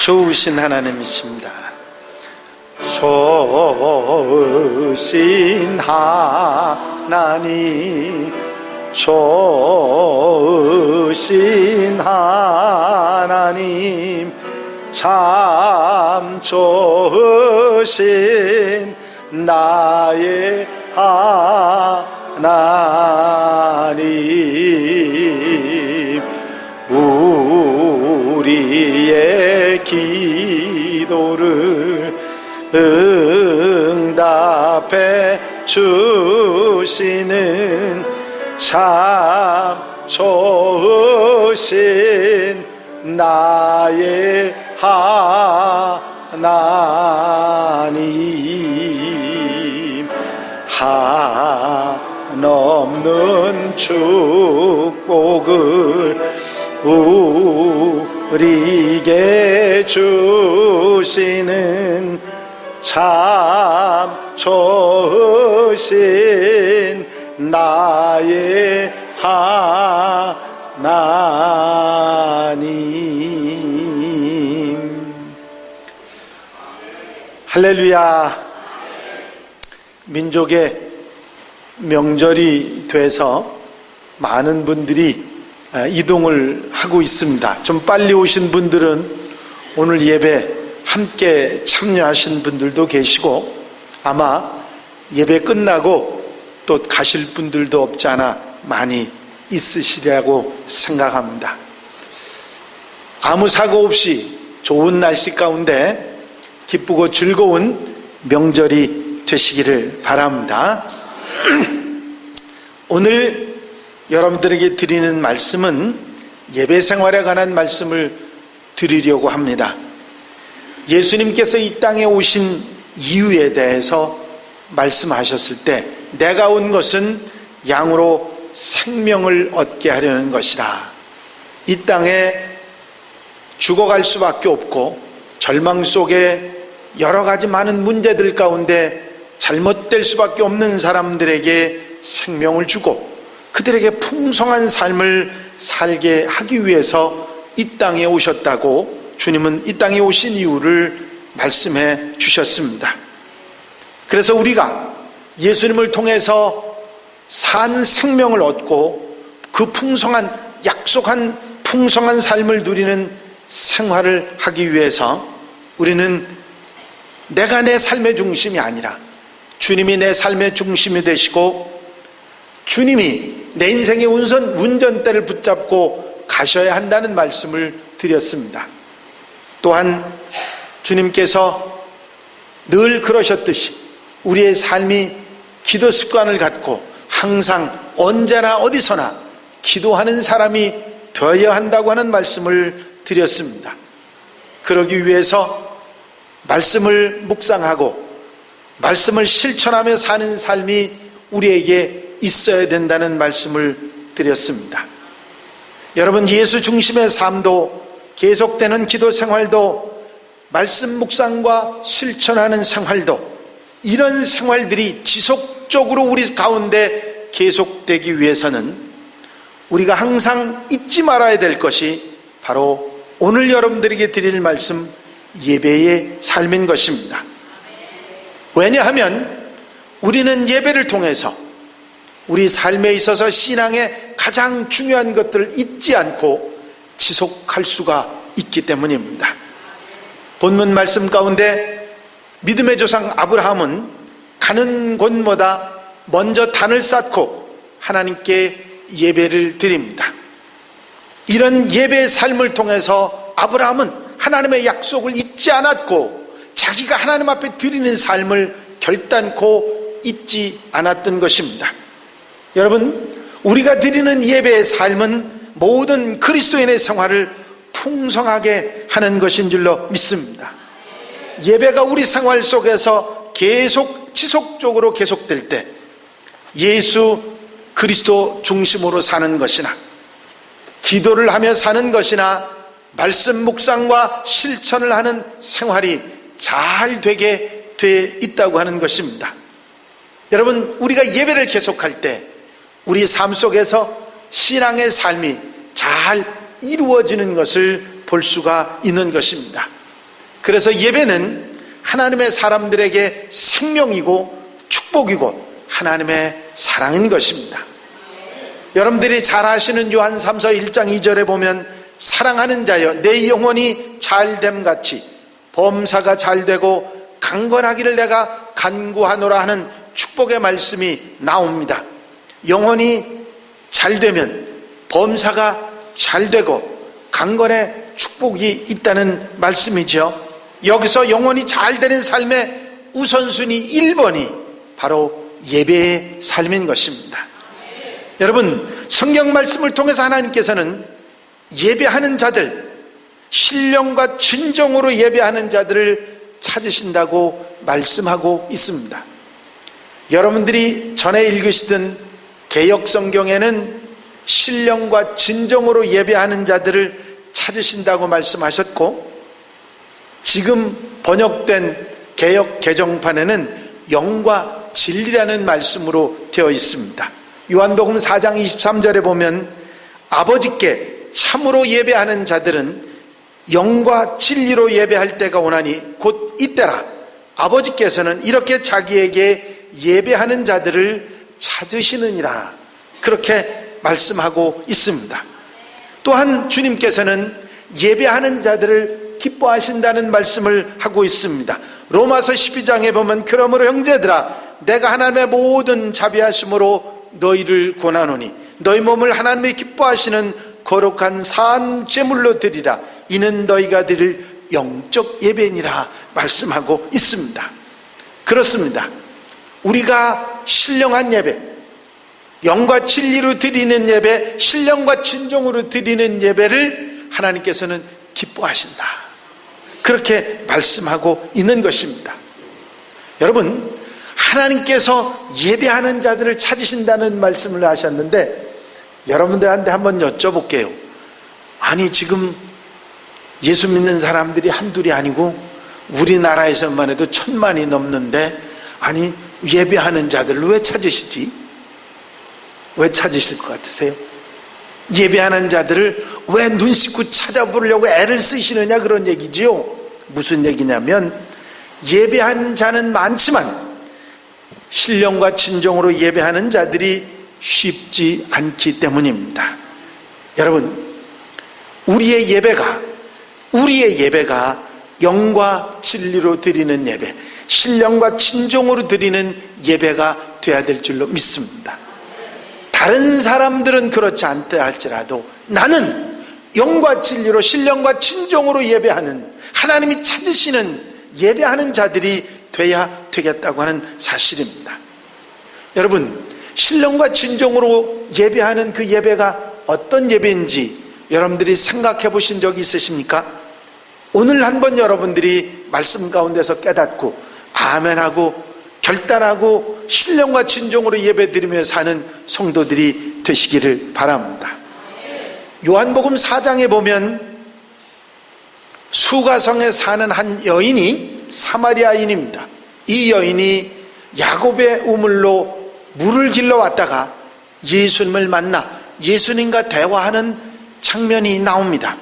좋으신 하나님이십니다. 좋으신 하나님, 좋으신 하나님, 참 좋으신 나의 하나님, 우리의 기도를 응답해 주시는 참 좋으신 나의 하나님, 한없는 축복을 우리에게 주시는 참 좋으신 나의 하나님. 할렐루야. 민족의 명절이 돼서 많은 분들이 이동을 하고 있습니다. 좀 빨리 오신 분들은 오늘 예배 함께 참여하신 분들도 계시고, 아마 예배 끝나고 또 가실 분들도 없지 않아 많이 있으시리라고 생각합니다. 아무 사고 없이 좋은 날씨 가운데 기쁘고 즐거운 명절이 되시기를 바랍니다. 오늘 여러분들에게 드리는 말씀은 예배 생활에 관한 말씀을 드리려고 합니다. 예수님께서 이 땅에 오신 이유에 대해서 말씀하셨을 때, 내가 온 것은 양으로 생명을 얻게 하려는 것이라. 이 땅에 죽어갈 수밖에 없고 절망 속에 여러 가지 많은 문제들 가운데 잘못될 수밖에 없는 사람들에게 생명을 주고 그들에게 풍성한 삶을 살게 하기 위해서 이 땅에 오셨다고 주님은 이 땅에 오신 이유를 말씀해 주셨습니다. 그래서 우리가 예수님을 통해서 산 생명을 얻고 그 풍성한, 약속한 풍성한 삶을 누리는 생활을 하기 위해서 우리는 내가 내 삶의 중심이 아니라 주님이 내 삶의 중심이 되시고 주님이 내 인생의 운전대를 붙잡고 가셔야 한다는 말씀을 드렸습니다. 또한 주님께서 늘 그러셨듯이 우리의 삶이 기도 습관을 갖고 항상 언제나 어디서나 기도하는 사람이 되어야 한다고 하는 말씀을 드렸습니다. 그러기 위해서 말씀을 묵상하고 말씀을 실천하며 사는 삶이 우리에게 있어야 된다는 말씀을 드렸습니다. 여러분, 예수 중심의 삶도 계속되는 기도 생활도 말씀 묵상과 실천하는 생활도, 이런 생활들이 지속적으로 우리 가운데 계속되기 위해서는 우리가 항상 잊지 말아야 될 것이 바로 오늘 여러분들에게 드릴 말씀, 예배의 삶인 것입니다. 왜냐하면 우리는 예배를 통해서 우리 삶에 있어서 신앙의 가장 중요한 것들을 잊지 않고 지속할 수가 있기 때문입니다. 본문 말씀 가운데 믿음의 조상 아브라함은 가는 곳마다 먼저 단을 쌓고 하나님께 예배를 드립니다. 이런 예배의 삶을 통해서 아브라함은 하나님의 약속을 잊지 않았고 자기가 하나님 앞에 드리는 삶을 결단코 잊지 않았던 것입니다. 여러분, 우리가 드리는 예배의 삶은 모든 그리스도인의 생활을 풍성하게 하는 것인 줄로 믿습니다. 예배가 우리 생활 속에서 계속 지속적으로 계속될 때 예수 그리스도 중심으로 사는 것이나 기도를 하며 사는 것이나 말씀 묵상과 실천을 하는 생활이 잘 되게 돼 있다고 하는 것입니다. 여러분, 우리가 예배를 계속할 때 우리 삶 속에서 신앙의 삶이 잘 이루어지는 것을 볼 수가 있는 것입니다. 그래서 예배는 하나님의 사람들에게 생명이고 축복이고 하나님의 사랑인 것입니다. 여러분들이 잘 아시는 요한3서 1장 2절에 보면 사랑하는 자여 내 영혼이 잘됨 같이 범사가 잘되고 강건하기를 내가 간구하노라 하는 축복의 말씀이 나옵니다. 영혼이 잘되면 범사가 잘되고 강건의 축복이 있다는 말씀이죠. 여기서 영혼이 잘되는 삶의 우선순위 1번이 바로 예배의 삶인 것입니다. 여러분, 성경 말씀을 통해서 하나님께서는 예배하는 자들, 신령과 진정으로 예배하는 자들을 찾으신다고 말씀하고 있습니다. 여러분들이 전에 읽으시던 개역 성경에는 신령과 진정으로 예배하는 자들을 찾으신다고 말씀하셨고, 지금 번역된 개역 개정판에는 영과 진리라는 말씀으로 되어 있습니다. 요한복음 4장 23절에 보면 아버지께 참으로 예배하는 자들은 영과 진리로 예배할 때가 오나니 곧 이때라. 아버지께서는 이렇게 자기에게 예배하는 자들을 찾으시느니라. 그렇게 말씀하고 있습니다. 또한 주님께서는 예배하는 자들을 기뻐하신다는 말씀을 하고 있습니다. 로마서 12장에 보면 그러므로 형제들아 내가 하나님의 모든 자비하심으로 너희를 권하노니 너희 몸을 하나님이 기뻐하시는 거룩한 산 제물로 드리라. 이는 너희가 드릴 영적 예배니라 말씀하고 있습니다. 그렇습니다. 우리가 신령한 예배, 영과 진리로 드리는 예배, 신령과 진정으로 드리는 예배를 하나님께서는 기뻐하신다. 그렇게 말씀하고 있는 것입니다. 여러분, 하나님께서 예배하는 자들을 찾으신다는 말씀을 하셨는데 여러분들한테 한번 여쭤볼게요. 아니 지금 예수 믿는 사람들이 한둘이 아니고 우리나라에서만 해도 1000만이 넘는데 아니 예배하는 자들을 왜 찾으시지? 왜 찾으실 것 같으세요? 예배하는 자들을 왜 눈 씻고 찾아보려고 애를 쓰시느냐 그런 얘기지요. 무슨 얘기냐면 예배하는 자는 많지만 신령과 진정으로 예배하는 자들이 쉽지 않기 때문입니다. 여러분, 우리의 예배가 영과 진리로 드리는 예배, 신령과 진정으로 드리는 예배가 되어야 될 줄로 믿습니다. 다른 사람들은 그렇지 않다 할지라도 나는 영과 진리로 신령과 진정으로 예배하는, 하나님이 찾으시는 예배하는 자들이 돼야 되겠다고 하는 사실입니다. 여러분, 신령과 진정으로 예배하는 그 예배가 어떤 예배인지 여러분들이 생각해 보신 적이 있으십니까? 오늘 한번 여러분들이 말씀 가운데서 깨닫고 아멘하고 결단하고 신령과 진정으로 예배드리며 사는 성도들이 되시기를 바랍니다. 요한복음 4장에 보면 수가성에 사는 한 여인이 사마리아인입니다. 이 여인이 야곱의 우물로 물을 길러 왔다가 예수님을 만나 예수님과 대화하는 장면이 나옵니다.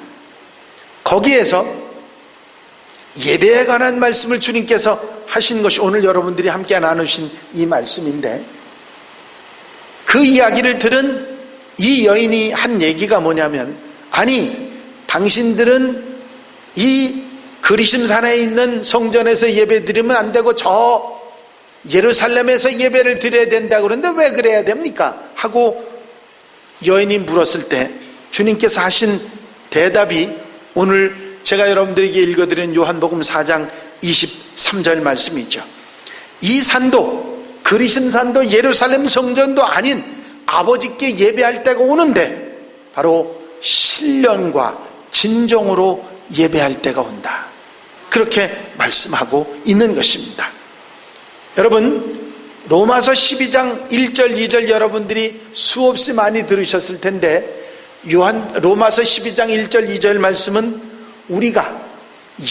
거기에서 예배에 관한 말씀을 주님께서 하신 것이 오늘 여러분들이 함께 나누신 이 말씀인데, 그 이야기를 들은 이 여인이 한 얘기가 뭐냐면, 아니 당신들은 이 그리심산에 있는 성전에서 예배 드리면 안 되고 저 예루살렘에서 예배를 드려야 된다고 그러는데 왜 그래야 됩니까? 하고 여인이 물었을 때 주님께서 하신 대답이 오늘 제가 여러분들에게 읽어드린 요한복음 4장 23절 말씀이죠. 이 산도 그리심산도 예루살렘 성전도 아닌 아버지께 예배할 때가 오는데 바로 신령과 진정으로 예배할 때가 온다. 그렇게 말씀하고 있는 것입니다. 여러분, 로마서 12장 1절 2절 여러분들이 수없이 많이 들으셨을 텐데 로마서 12장 1절 2절 말씀은 우리가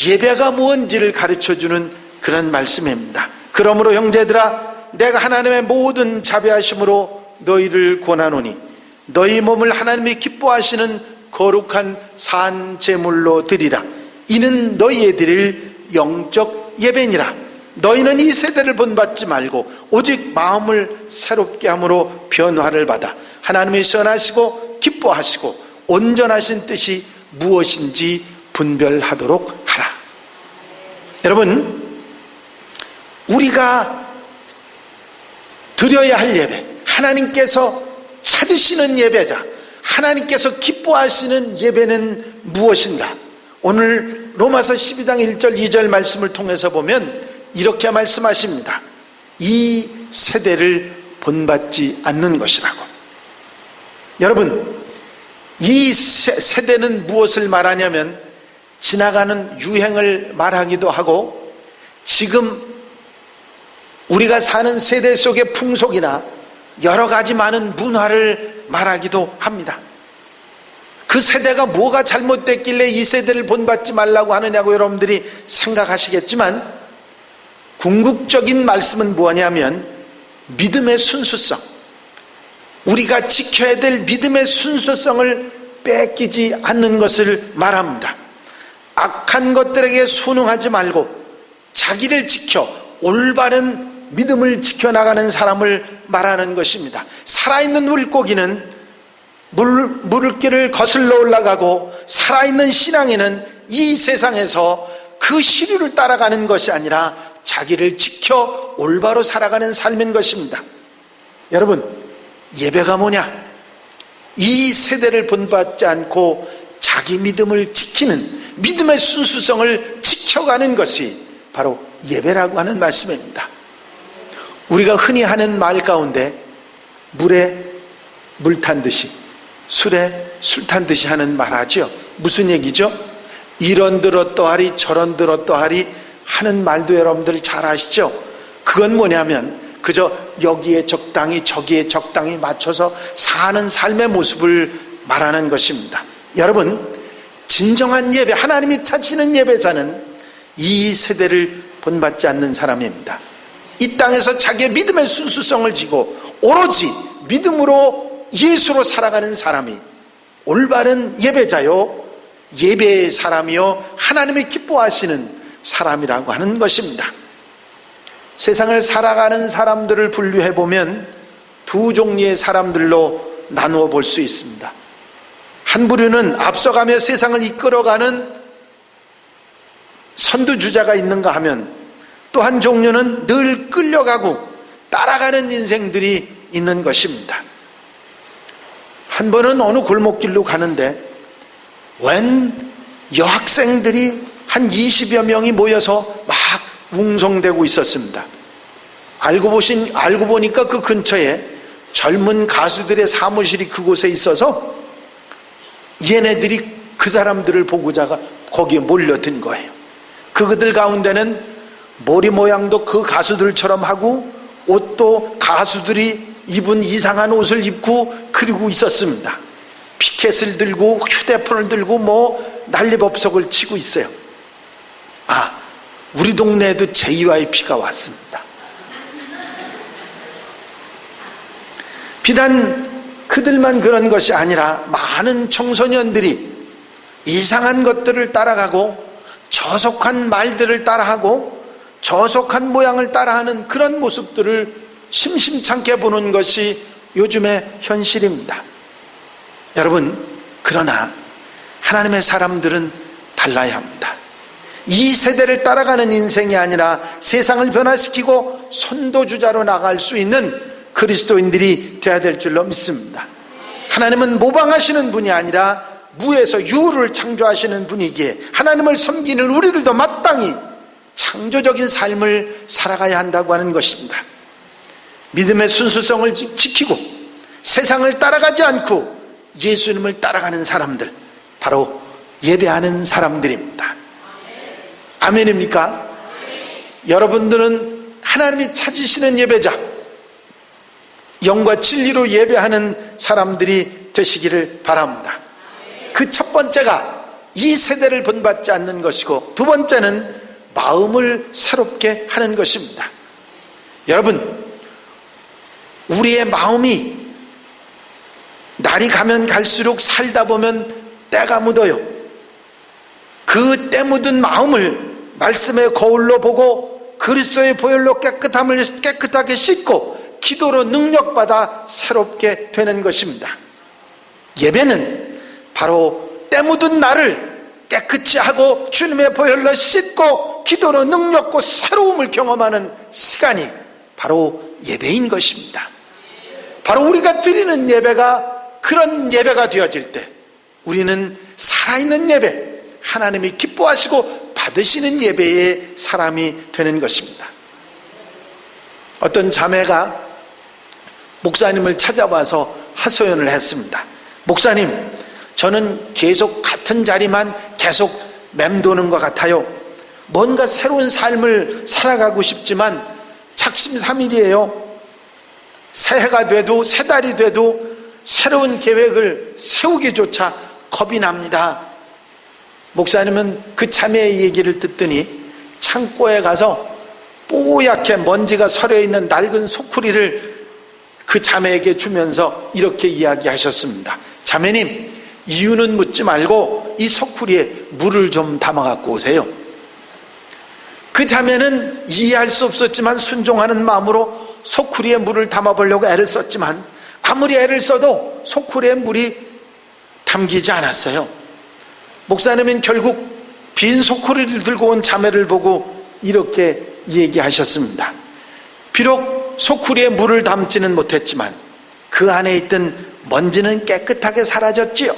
예배가 무엇인지를 가르쳐주는 그런 말씀입니다. 그러므로 형제들아 내가 하나님의 모든 자비하심으로 너희를 권하노니 너희 몸을 하나님이 기뻐하시는 거룩한 산 제물로 드리라. 이는 너희의 드릴 영적 예배니라. 너희는 이 세대를 본받지 말고 오직 마음을 새롭게 함으로 변화를 받아 하나님의 선하시고 기뻐하시고 온전하신 뜻이 무엇인지 분별하도록 하라. 여러분, 우리가 드려야 할 예배, 하나님께서 찾으시는 예배자, 하나님께서 기뻐하시는 예배는 무엇인가? 오늘 로마서 12장 1절 2절 말씀을 통해서 보면 이렇게 말씀하십니다. 이 세대를 본받지 않는 것이라고. 여러분, 이 세대는 무엇을 말하냐면 지나가는 유행을 말하기도 하고 지금 우리가 사는 세대 속의 풍속이나 여러 가지 많은 문화를 말하기도 합니다. 그 세대가 뭐가 잘못됐길래 이 세대를 본받지 말라고 하느냐고 여러분들이 생각하시겠지만 궁극적인 말씀은 뭐냐면 믿음의 순수성, 우리가 지켜야 될 믿음의 순수성을 뺏기지 않는 것을 말합니다. 악한 것들에게 순응하지 말고 자기를 지켜 올바른 믿음을 지켜나가는 사람을 말하는 것입니다. 살아있는 물고기는 물길을 거슬러 올라가고 살아있는 신앙인은 이 세상에서 그 시류를 따라가는 것이 아니라 자기를 지켜 올바로 살아가는 삶인 것입니다. 여러분, 예배가 뭐냐? 이 세대를 본받지 않고 자기 믿음을 지키는 믿음의 순수성을 지켜가는 것이 바로 예배라고 하는 말씀입니다. 우리가 흔히 하는 말 가운데 물에 물 탄 듯이 술에 술 탄 듯이 하는 말 하죠. 무슨 얘기죠? 이런 들었더하리 저런 들었더하리 하는 말도 여러분들 잘 아시죠? 그건 뭐냐면 그저 여기에 적당히 저기에 적당히 맞춰서 사는 삶의 모습을 말하는 것입니다. 여러분, 진정한 예배, 하나님이 찾으시는 예배자는 이 세대를 본받지 않는 사람입니다. 이 땅에서 자기의 믿음의 순수성을 지고 오로지 믿음으로 예수로 살아가는 사람이 올바른 예배자요, 예배의 사람이요, 하나님이 기뻐하시는 사람이라고 하는 것입니다. 세상을 살아가는 사람들을 분류해보면 두 종류의 사람들로 나누어 볼 수 있습니다. 한 부류는 앞서가며 세상을 이끌어가는 선두주자가 있는가 하면 또 한 종류는 늘 끌려가고 따라가는 인생들이 있는 것입니다. 한 번은 어느 골목길로 가는데 웬 여학생들이 한 20여 명이 모여서 막 웅성대고 있었습니다. 알고 보니까 그 근처에 젊은 가수들의 사무실이 그곳에 있어서 얘네들이 그 사람들을 보고자가 거기에 몰려든 거예요. 그들 가운데는 머리 모양도 그 가수들처럼 하고 옷도 가수들이 입은 이상한 옷을 입고 그러고 있었습니다. 피켓을 들고 휴대폰을 들고 뭐 난리법석을 치고 있어요. 아, 우리 동네에도 JYP가 왔습니다. 비단 그들만 그런 것이 아니라 많은 청소년들이 이상한 것들을 따라가고 저속한 말들을 따라하고 저속한 모양을 따라하는 그런 모습들을 심심찮게 보는 것이 요즘의 현실입니다. 여러분, 그러나 하나님의 사람들은 달라야 합니다. 이 세대를 따라가는 인생이 아니라 세상을 변화시키고 선도주자로 나갈 수 있는 그리스도인들이 되어야 될 줄로 믿습니다. 하나님은 모방하시는 분이 아니라 무에서 유를 창조하시는 분이기에 하나님을 섬기는 우리들도 마땅히 창조적인 삶을 살아가야 한다고 하는 것입니다. 믿음의 순수성을 지키고 세상을 따라가지 않고 예수님을 따라가는 사람들, 바로 예배하는 사람들입니다. 아멘입니까? 여러분들은 하나님이 찾으시는 예배자, 영과 진리로 예배하는 사람들이 되시기를 바랍니다. 그 첫 번째가 이 세대를 본받지 않는 것이고, 두 번째는 마음을 새롭게 하는 것입니다. 여러분, 우리의 마음이 날이 가면 갈수록 살다 보면 때가 묻어요. 그 때 묻은 마음을 말씀의 거울로 보고 그리스도의 보혈로 깨끗하게 씻고 기도로 능력받아 새롭게 되는 것입니다. 예배는 바로 때 묻은 나를 깨끗이 하고 주님의 보혈로 씻고 기도로 능력고 새로움을 경험하는 시간이 바로 예배인 것입니다. 바로 우리가 드리는 예배가 그런 예배가 되어질 때 우리는 살아있는 예배, 하나님이 기뻐하시고 받으시는 예배의 사람이 되는 것입니다. 어떤 자매가 목사님을 찾아와서 하소연을 했습니다. 목사님, 저는 계속 같은 자리만 계속 맴도는 것 같아요. 뭔가 새로운 삶을 살아가고 싶지만 작심삼일이에요. 새해가 돼도 새 달이 돼도 새로운 계획을 세우기조차 겁이 납니다. 목사님은 그 자매의 얘기를 듣더니 창고에 가서 뽀얗게 먼지가 서려있는 낡은 소쿠리를 그 자매에게 주면서 이렇게 이야기하셨습니다. 자매님, 이유는 묻지 말고 이 소쿠리에 물을 좀 담아 갖고 오세요. 그 자매는 이해할 수 없었지만 순종하는 마음으로 소쿠리에 물을 담아 보려고 애를 썼지만 아무리 애를 써도 소쿠리에 물이 담기지 않았어요. 목사님은 결국 빈 소쿠리를 들고 온 자매를 보고 이렇게 얘기하셨습니다. 비록 소쿠리에 물을 담지는 못했지만 그 안에 있던 먼지는 깨끗하게 사라졌지요.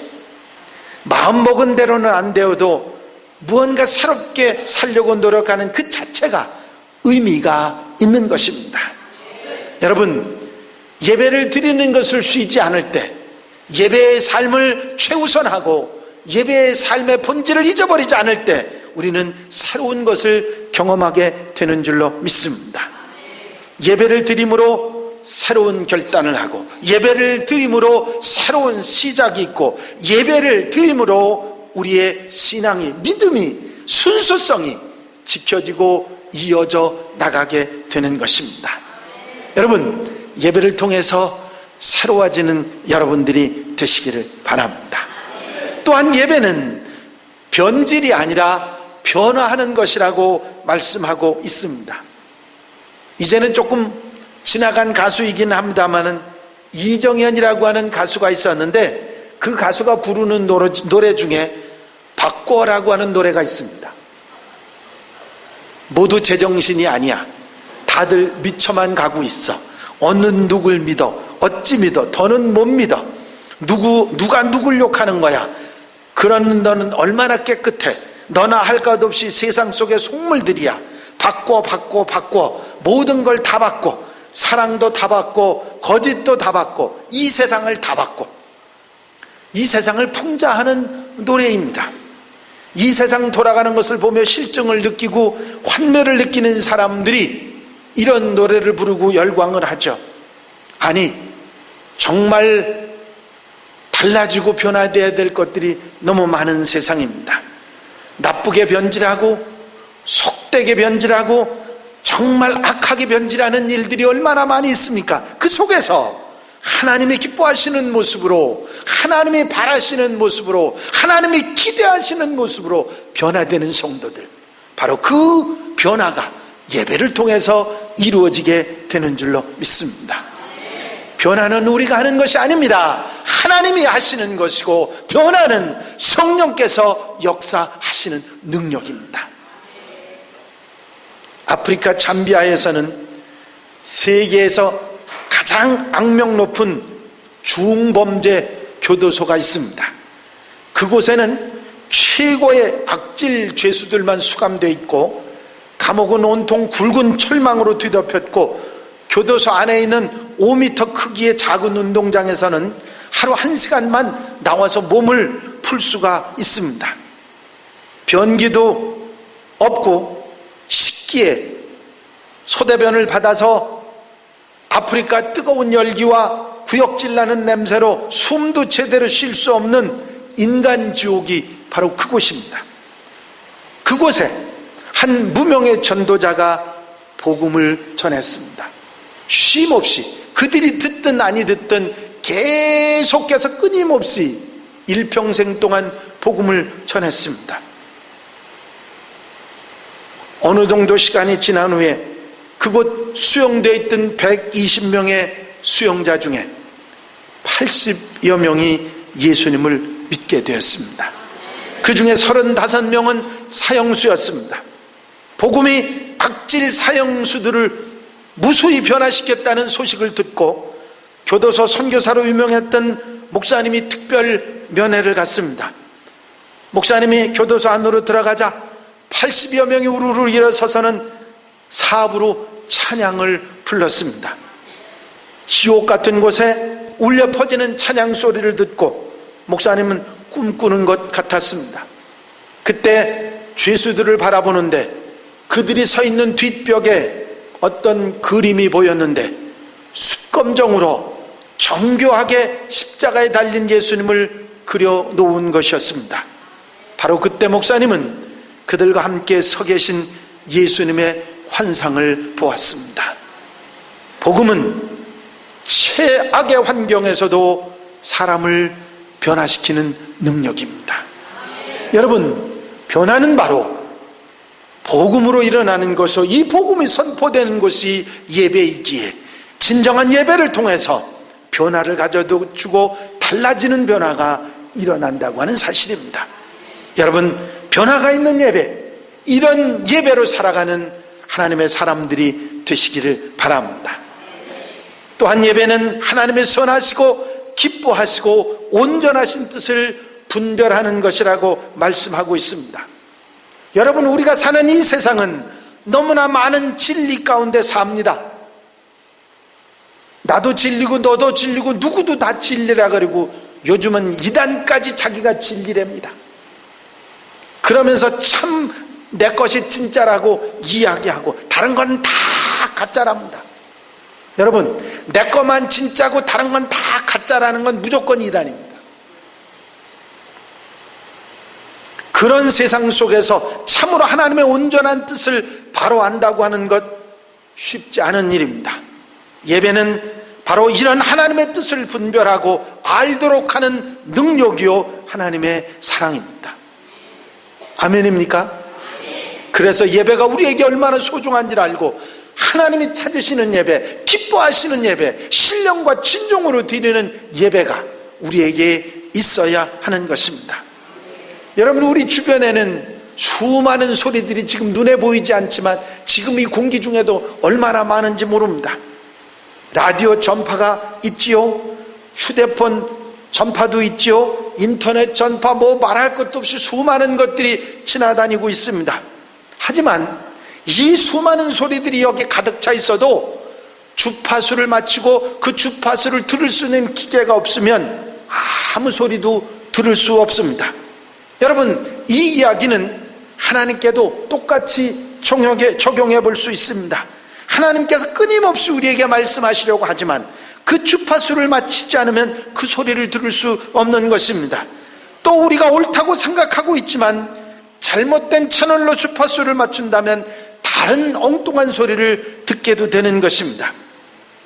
마음먹은 대로는 안 되어도 무언가 새롭게 살려고 노력하는 그 자체가 의미가 있는 것입니다. 여러분, 예배를 드리는 것을 쉬지 않을 때 예배의 삶을 최우선하고 예배의 삶의 본질을 잊어버리지 않을 때 우리는 새로운 것을 경험하게 되는 줄로 믿습니다. 예배를 드림으로 새로운 결단을 하고 예배를 드림으로 새로운 시작이 있고 예배를 드림으로 우리의 신앙이, 믿음이, 순수성이 지켜지고 이어져 나가게 되는 것입니다. 여러분, 예배를 통해서 새로워지는 여러분들이 되시기를 바랍니다. 또한 예배는 변질이 아니라 변화하는 것이라고 말씀하고 있습니다. 이제는 조금 지나간 가수이긴 합니다만은 이정현이라고 하는 가수가 있었는데 그 가수가 부르는 노래 중에 바꿔라고 하는 노래가 있습니다. 모두 제정신이 아니야. 다들 미쳐만 가고 있어. 어느 누굴 믿어? 어찌 믿어? 더는 못 믿어. 누가 누굴 욕하는 거야? 그런 너는 얼마나 깨끗해. 너나 할 것 없이 세상 속의 속물들이야. 바꿔 모든 걸 다 바꿔. 사랑도 다 바꿔, 거짓도 다 바꿔, 이 세상을 다 바꿔. 이 세상을 풍자하는 노래입니다. 이 세상 돌아가는 것을 보며 실증을 느끼고 환멸을 느끼는 사람들이 이런 노래를 부르고 열광을 하죠. 아니, 정말 달라지고 변화되어야 될 것들이 너무 많은 세상입니다. 나쁘게 변질하고 속되게 변질하고 정말 악하게 변질하는 일들이 얼마나 많이 있습니까? 그 속에서 하나님이 기뻐하시는 모습으로, 하나님이 바라시는 모습으로, 하나님이 기대하시는 모습으로 변화되는 성도들, 바로 그 변화가 예배를 통해서 이루어지게 되는 줄로 믿습니다. 변화는 우리가 하는 것이 아닙니다. 하나님이 하시는 것이고 변화는 성령께서 역사하시는 능력입니다. 아프리카 잠비아에서는 세계에서 가장 악명 높은 중범죄 교도소가 있습니다. 그곳에는 최고의 악질 죄수들만 수감되어 있고 감옥은 온통 굵은 철망으로 뒤덮였고 교도소 안에 있는 5m 크기의 작은 운동장에서는 하루 1시간만 나와서 몸을 풀 수가 있습니다. 변기도 없고 식기에 소대변을 받아서 아프리카 뜨거운 열기와 구역질 나는 냄새로 숨도 제대로 쉴 수 없는 인간 지옥이 바로 그곳입니다. 그곳에 한 무명의 전도자가 복음을 전했습니다. 쉼 없이 그들이 듣든 아니 듣든 계속해서 끊임없이 일평생 동안 복음을 전했습니다. 어느 정도 시간이 지난 후에 그곳 수용되어 있던 120명의 수용자 중에 80여 명이 예수님을 믿게 되었습니다. 그 중에 35명은 사형수였습니다. 복음이 악질 사형수들을 무수히 변화시켰다는 소식을 듣고 교도소 선교사로 유명했던 목사님이 특별 면회를 갔습니다. 목사님이 교도소 안으로 들어가자 80여 명이 우르르 일어서서는 사부로 찬양을 불렀습니다. 지옥 같은 곳에 울려 퍼지는 찬양 소리를 듣고 목사님은 꿈꾸는 것 같았습니다. 그때 죄수들을 바라보는데 그들이 서 있는 뒷벽에 어떤 그림이 보였는데 숫검정으로 정교하게 십자가에 달린 예수님을 그려놓은 것이었습니다. 바로 그때 목사님은 그들과 함께 서 계신 예수님의 환상을 보았습니다. 복음은 최악의 환경에서도 사람을 변화시키는 능력입니다. 여러분, 변화는 바로 복음으로 일어나는 것이고 이 복음이 선포되는 것이 예배이기에 진정한 예배를 통해서 변화를 가져주고 달라지는 변화가 일어난다고 하는 사실입니다. 여러분, 변화가 있는 예배, 이런 예배로 살아가는 하나님의 사람들이 되시기를 바랍니다. 또한 예배는 하나님의 선하시고 기뻐하시고 온전하신 뜻을 분별하는 것이라고 말씀하고 있습니다. 여러분, 우리가 사는 이 세상은 너무나 많은 진리 가운데 삽니다. 나도 진리고 너도 진리고 누구도 다 진리라 그러고 요즘은 이단까지 자기가 진리랍니다. 그러면서 참 내 것이 진짜라고 이야기하고 다른 건 다 가짜랍니다. 여러분, 내 것만 진짜고 다른 건 다 가짜라는 건 무조건 이단입니다. 그런 세상 속에서 참으로 하나님의 온전한 뜻을 바로 안다고 하는 것 쉽지 않은 일입니다. 예배는 바로 이런 하나님의 뜻을 분별하고 알도록 하는 능력이요 하나님의 사랑입니다. 아멘입니까? 그래서 예배가 우리에게 얼마나 소중한지를 알고 하나님이 찾으시는 예배, 기뻐하시는 예배, 신령과 진정으로 드리는 예배가 우리에게 있어야 하는 것입니다. 여러분, 우리 주변에는 수많은 소리들이 지금 눈에 보이지 않지만 지금 이 공기 중에도 얼마나 많은지 모릅니다. 라디오 전파가 있지요, 휴대폰 전파도 있지요, 인터넷 전파, 말할 것도 없이 수많은 것들이 지나다니고 있습니다. 하지만 이 수많은 소리들이 여기 가득 차 있어도 주파수를 맞추고 그 주파수를 들을 수 있는 기계가 없으면 아무 소리도 들을 수 없습니다. 여러분, 이 이야기는 하나님께도 똑같이 적용해 볼 수 있습니다. 하나님께서 끊임없이 우리에게 말씀하시려고 하지만 그 주파수를 맞추지 않으면 그 소리를 들을 수 없는 것입니다. 또 우리가 옳다고 생각하고 있지만 잘못된 채널로 주파수를 맞춘다면 다른 엉뚱한 소리를 듣게도 되는 것입니다.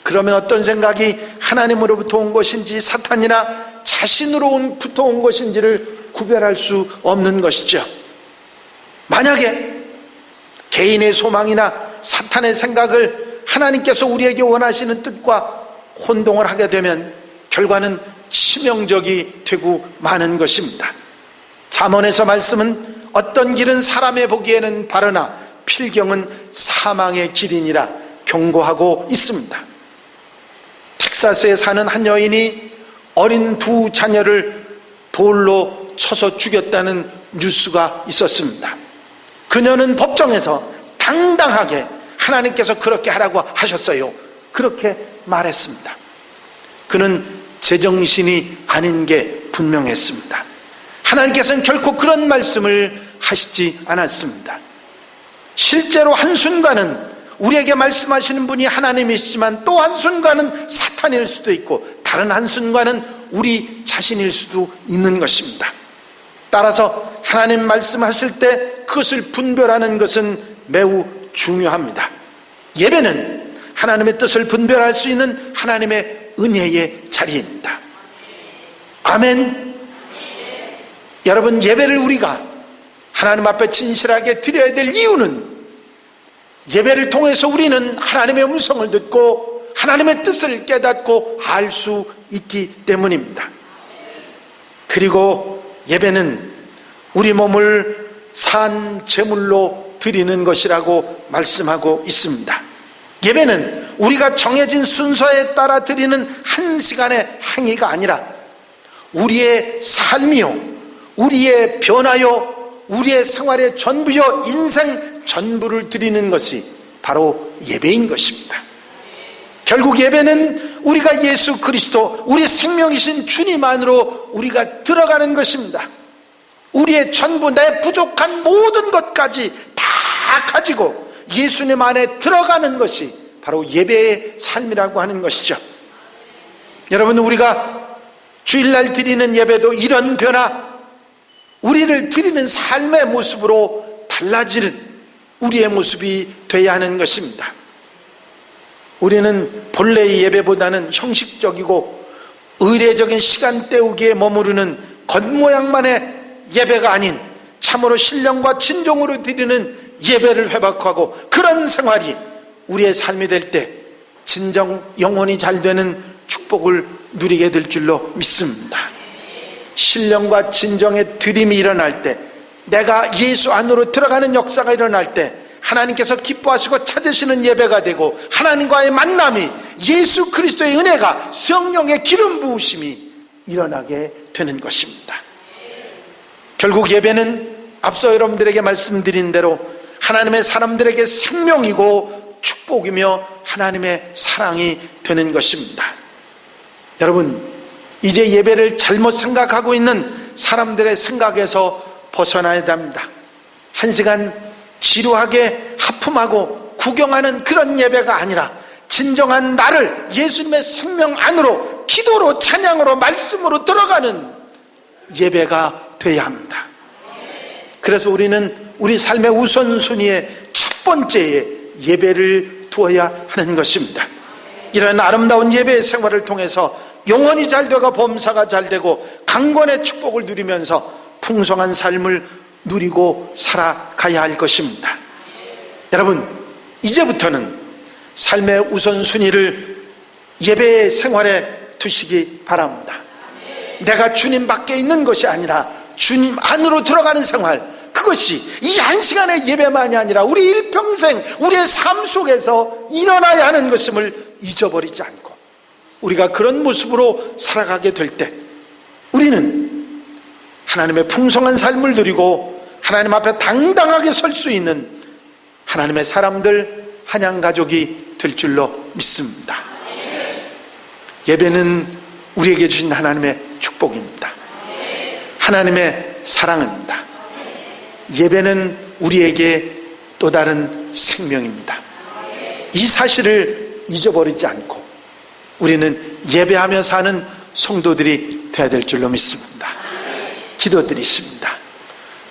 그러면 어떤 생각이 하나님으로부터 온 것인지 사탄이나 자신으로부터 온 것인지를 구별할 수 없는 것이죠. 만약에 개인의 소망이나 사탄의 생각을 하나님께서 우리에게 원하시는 뜻과 혼동을 하게 되면 결과는 치명적이 되고 마는 것입니다. 잠언에서 말씀은 어떤 길은 사람의 보기에는 바르나 필경은 사망의 길이니라 경고하고 있습니다. 텍사스에 사는 한 여인이 어린 두 자녀를 돌로 쳐서 죽였다는 뉴스가 있었습니다. 그녀는 법정에서 당당하게 하나님께서 그렇게 하라고 하셨어요, 그렇게 말했습니다. 그는 제정신이 아닌 게 분명했습니다. 하나님께서는 결코 그런 말씀을 하시지 않았습니다. 실제로 한순간은 우리에게 말씀하시는 분이 하나님이시지만 또 한순간은 사탄일 수도 있고 다른 한순간은 우리 자신일 수도 있는 것입니다. 따라서 하나님 말씀하실 때 그것을 분별하는 것은 매우 중요합니다. 예배는 하나님의 뜻을 분별할 수 있는 하나님의 은혜의 자리입니다. 아멘. 여러분, 예배를 우리가 하나님 앞에 진실하게 드려야 될 이유는 예배를 통해서 우리는 하나님의 음성을 듣고 하나님의 뜻을 깨닫고 알 수 있기 때문입니다. 그리고 예배는 우리 몸을 산 제물로 드리는 것이라고 말씀하고 있습니다. 예배는 우리가 정해진 순서에 따라 드리는 한 시간의 행위가 아니라 우리의 삶이요, 우리의 변화요, 우리의 생활의 전부요, 인생 전부를 드리는 것이 바로 예배인 것입니다. 결국 예배는 우리가 예수 그리스도, 우리 생명이신 주님 안으로 우리가 들어가는 것입니다. 우리의 전부, 내 부족한 모든 것까지 다 가지고 예수님 안에 들어가는 것이 바로 예배의 삶이라고 하는 것이죠. 여러분, 우리가 주일날 드리는 예배도 이런 변화, 우리를 드리는 삶의 모습으로 달라지는 우리의 모습이 되어야 하는 것입니다. 우리는 본래의 예배보다는 형식적이고 의례적인 시간 때우기에 머무르는 겉모양만의 예배가 아닌 참으로 신령과 진정으로 드리는 예배를 회복하고 그런 생활이 우리의 삶이 될 때 진정 영혼이 잘 되는 축복을 누리게 될 줄로 믿습니다. 신령과 진정의 드림이 일어날 때, 내가 예수 안으로 들어가는 역사가 일어날 때 하나님께서 기뻐하시고 찾으시는 예배가 되고 하나님과의 만남이, 예수 그리스도의 은혜가, 성령의 기름 부으심이 일어나게 되는 것입니다. 결국 예배는 앞서 여러분들에게 말씀드린 대로 하나님의 사람들에게 생명이고 축복이며 하나님의 사랑이 되는 것입니다. 여러분, 이제 예배를 잘못 생각하고 있는 사람들의 생각에서 벗어나야 합니다. 한 시간 지루하게 하품하고 구경하는 그런 예배가 아니라 진정한 나를 예수님의 생명 안으로 기도로, 찬양으로, 말씀으로 들어가는 예배가 되어야 합니다. 그래서 우리는 우리 삶의 우선순위의 첫 번째에 예배를 두어야 하는 것입니다. 이런 아름다운 예배의 생활을 통해서 영혼이 잘 되고 범사가 잘 되고 강권의 축복을 누리면서 풍성한 삶을 누리고 살아가야 할 것입니다. 여러분, 이제부터는 삶의 우선순위를 예배의 생활에 두시기 바랍니다. 내가 주님 밖에 있는 것이 아니라 주님 안으로 들어가는 생활, 그것이 이 한 시간의 예배만이 아니라 우리 일평생 우리의 삶 속에서 일어나야 하는 것임을 잊어버리지 않고 우리가 그런 모습으로 살아가게 될 때 우리는 하나님의 풍성한 삶을 누리고 하나님 앞에 당당하게 설 수 있는 하나님의 사람들, 한양가족이 될 줄로 믿습니다. 예배는 우리에게 주신 하나님의 축복입니다. 하나님의 사랑입니다. 예배는 우리에게 또 다른 생명입니다. 이 사실을 잊어버리지 않고 우리는 예배하며 사는 성도들이 되어야 될 줄로 믿습니다. 기도드리십니다.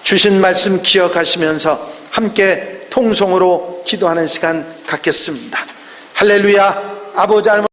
주신 말씀 기억하시면서 함께 통성으로 기도하는 시간 갖겠습니다. 할렐루야. 아버지 하나님,